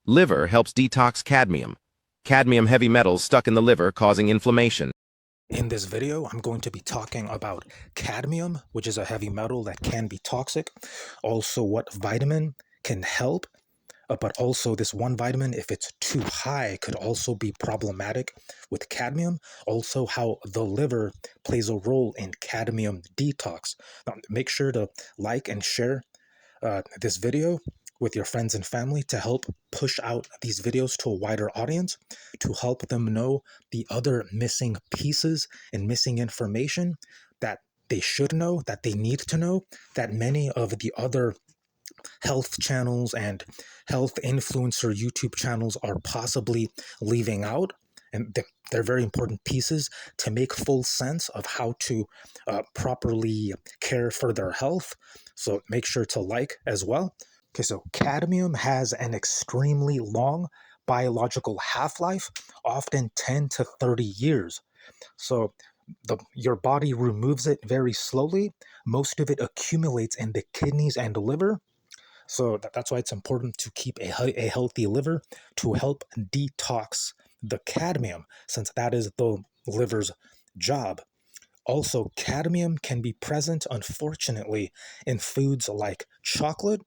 Liver helps detox cadmium. Cadmium heavy metals stuck in the liver causing inflammation. In this video, I'm going to be talking about cadmium, which is a heavy metal that can be toxic. Also, what vitamin can help, but also this one vitamin, if it's too high, could also be problematic with cadmium. Also, how the liver plays a role in cadmium detox. Now, make sure to like and share this video with your friends and family to help push out these videos to a wider audience, to help them know the other missing pieces and missing information that they should know, that they need to know, that many of the other health channels and health influencer YouTube channels are possibly leaving out. And they're very important pieces to make full sense of how to properly care for their health. So make sure to like as well. Okay, so cadmium has an extremely long biological half-life, often 10 to 30 years. So your body removes it very slowly. Most of it accumulates in the kidneys and liver. So that's why it's important to keep a healthy liver to help detox the cadmium, since that is the liver's job. Also, cadmium can be present, unfortunately, in foods like chocolate,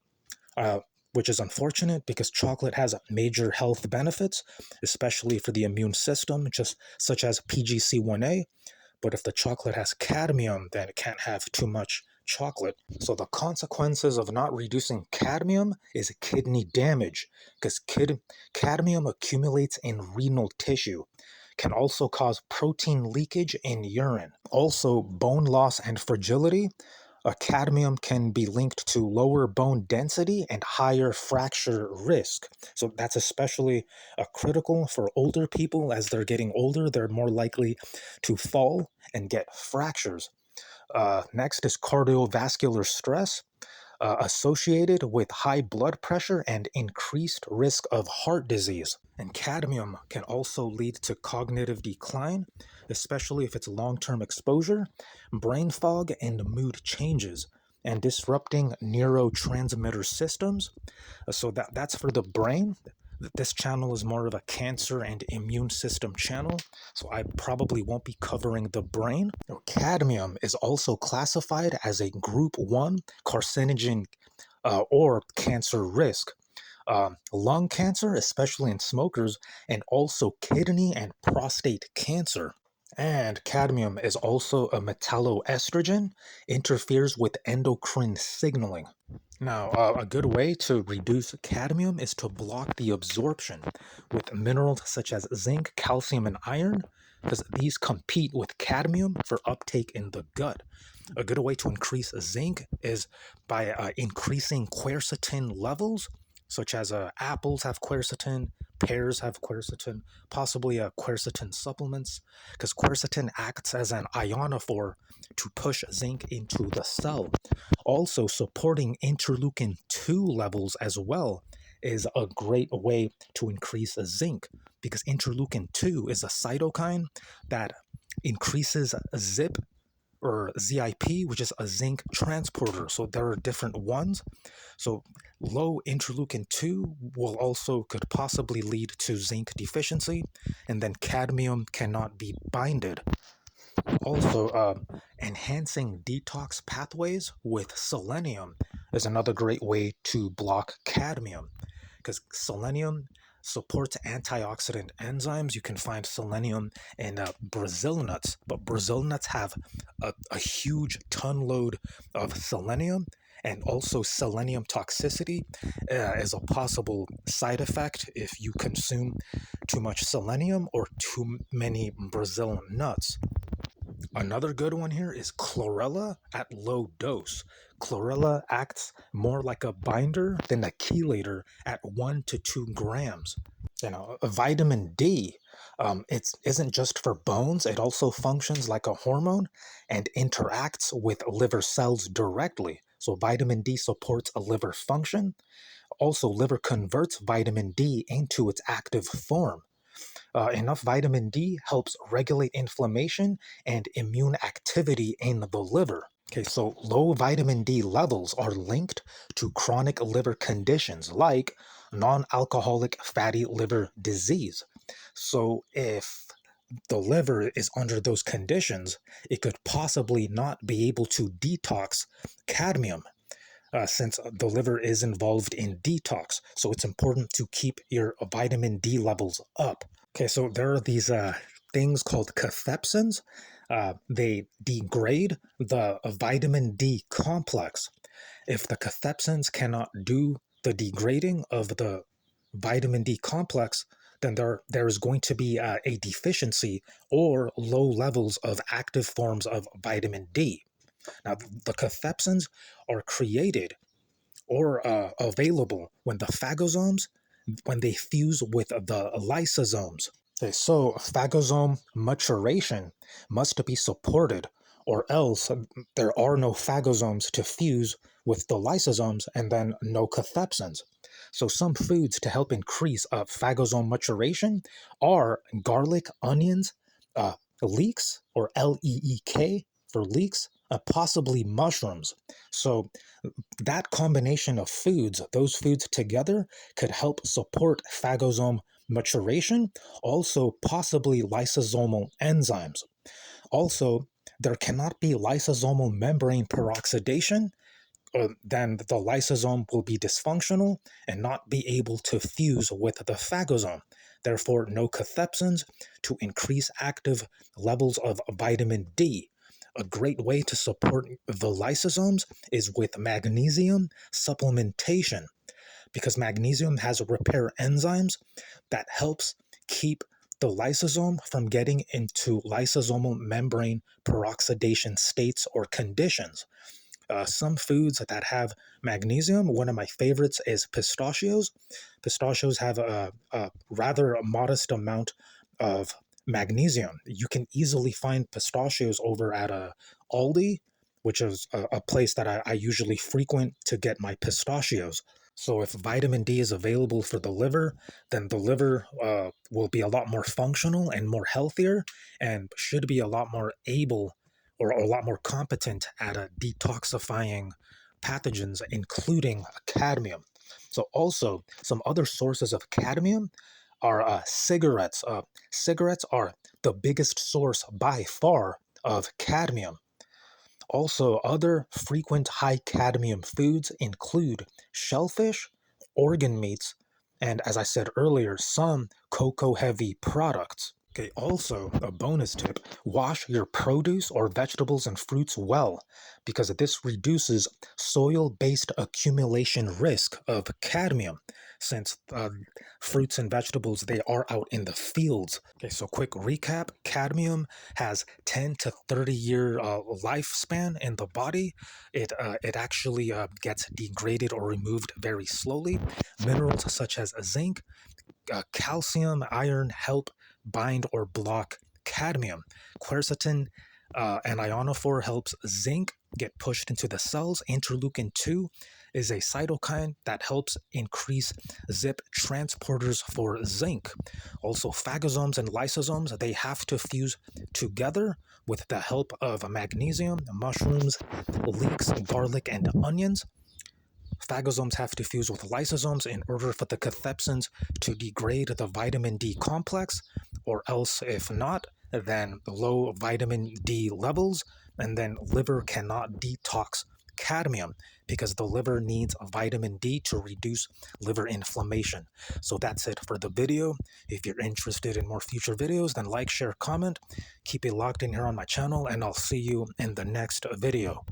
which is unfortunate because chocolate has major health benefits, especially for the immune system, just such as PGC1A. But if the chocolate has cadmium, then it can't have too much chocolate. So the consequences of not reducing cadmium is kidney damage, because cadmium accumulates in renal tissue, can also cause protein leakage in urine. Also, bone loss and fragility. Cadmium can be linked to lower bone density and higher fracture risk. So that's especially critical for older people. As they're getting older, they're more likely to fall and get fractures. Next is cardiovascular stress. Associated with high blood pressure and increased risk of heart disease. And cadmium can also lead to cognitive decline, especially if it's long-term exposure, brain fog, and mood changes, and disrupting neurotransmitter systems. So that's for the brain. This channel is more of a cancer and immune system channel, so I probably won't be covering the brain. Cadmium is also classified as a group 1 carcinogen or cancer risk. Lung cancer, especially in smokers, and also kidney and prostate cancer. And cadmium is also a metalloestrogen, interferes with endocrine signaling. Now, a good way to reduce cadmium is to block the absorption with minerals such as zinc, calcium, and iron, because these compete with cadmium for uptake in the gut. A good way to increase zinc is by increasing quercetin levels, such as apples have quercetin, pears have quercetin, possibly quercetin supplements, because quercetin acts as an ionophore to push zinc into the cell. Also, supporting interleukin 2 levels as well is a great way to increase zinc, because interleukin 2 is a cytokine that increases ZIP or ZIP, which is a zinc transporter. So there are different ones. So low interleukin 2 could possibly lead to zinc deficiency, and then cadmium cannot be binded. Also, enhancing detox pathways with selenium is another great way to block cadmium, because selenium supports antioxidant enzymes. You can find selenium in Brazil nuts, but Brazil nuts have a huge ton load of selenium, and also selenium toxicity is a possible side effect if you consume too much selenium or too many Brazil nuts. Another good one here is chlorella at low dose. Chlorella acts more like a binder than a chelator at 1 to 2 grams. Vitamin D, it isn't just for bones, it also functions like a hormone and interacts with liver cells directly. So vitamin D supports a liver function. Also, liver converts vitamin D into its active form. Enough vitamin D helps regulate inflammation and immune activity in the liver. Okay, so low vitamin D levels are linked to chronic liver conditions like non-alcoholic fatty liver disease. So if the liver is under those conditions, it could possibly not be able to detox cadmium, since the liver is involved in detox. So it's important to keep your vitamin D levels up. Okay, so there are these things called cathepsins. They degrade the vitamin D complex. If the cathepsins cannot do the degrading of the vitamin D complex, then there is going to be a deficiency or low levels of active forms of vitamin D. Now, the cathepsins are created or available when the phagosomes, when they fuse with the lysosomes. Okay, so phagosome maturation must be supported, or else there are no phagosomes to fuse with the lysosomes and then no cathepsins. So some foods to help increase phagosome maturation are garlic, onions, leeks, or leek for leeks, possibly mushrooms. So that combination of foods, those foods together, could help support phagosome maturation, also possibly lysosomal enzymes. Also, there cannot be lysosomal membrane peroxidation, then the lysosome will be dysfunctional and not be able to fuse with the phagosome. Therefore, no cathepsins to increase active levels of vitamin D. A great way to support the lysosomes is with magnesium supplementation, because magnesium has repair enzymes that helps keep the lysosome from getting into lysosomal membrane peroxidation states or conditions. Some foods that have magnesium, one of my favorites is pistachios. Pistachios have a rather modest amount of magnesium. You can easily find pistachios over at Aldi, which is a place that I usually frequent to get my pistachios. So if vitamin D is available for the liver, then the liver will be a lot more functional and more healthier, and should be a lot more able or a lot more competent at detoxifying pathogens, including cadmium. So also some other sources of cadmium are cigarettes. Cigarettes are the biggest source by far of cadmium. Also, other frequent high cadmium foods include shellfish, organ meats, and as I said earlier, some cocoa heavy products. Okay, also a bonus tip, wash your produce or vegetables and fruits well, because this reduces soil-based accumulation risk of cadmium, since fruits and vegetables, they are out in the fields. Okay, so quick recap, cadmium has 10 to 30 year lifespan in the body. It actually gets degraded or removed very slowly. Minerals such as zinc, calcium, iron help bind or block cadmium. Quercetin and ionophore helps zinc get pushed into the cells. Interleukin 2 is a cytokine that helps increase zip transporters for zinc. Also, phagosomes and lysosomes, they have to fuse together with the help of magnesium, mushrooms, leeks, garlic, and onions. Phagosomes have to fuse with lysosomes in order for the cathepsins to degrade the vitamin D complex, or else, if not, then low vitamin D levels, and then liver cannot detox cadmium because the liver needs vitamin D to reduce liver inflammation. So that's it for the video. If you're interested in more future videos, then like, share, comment. Keep it locked in here on my channel, and I'll see you in the next video.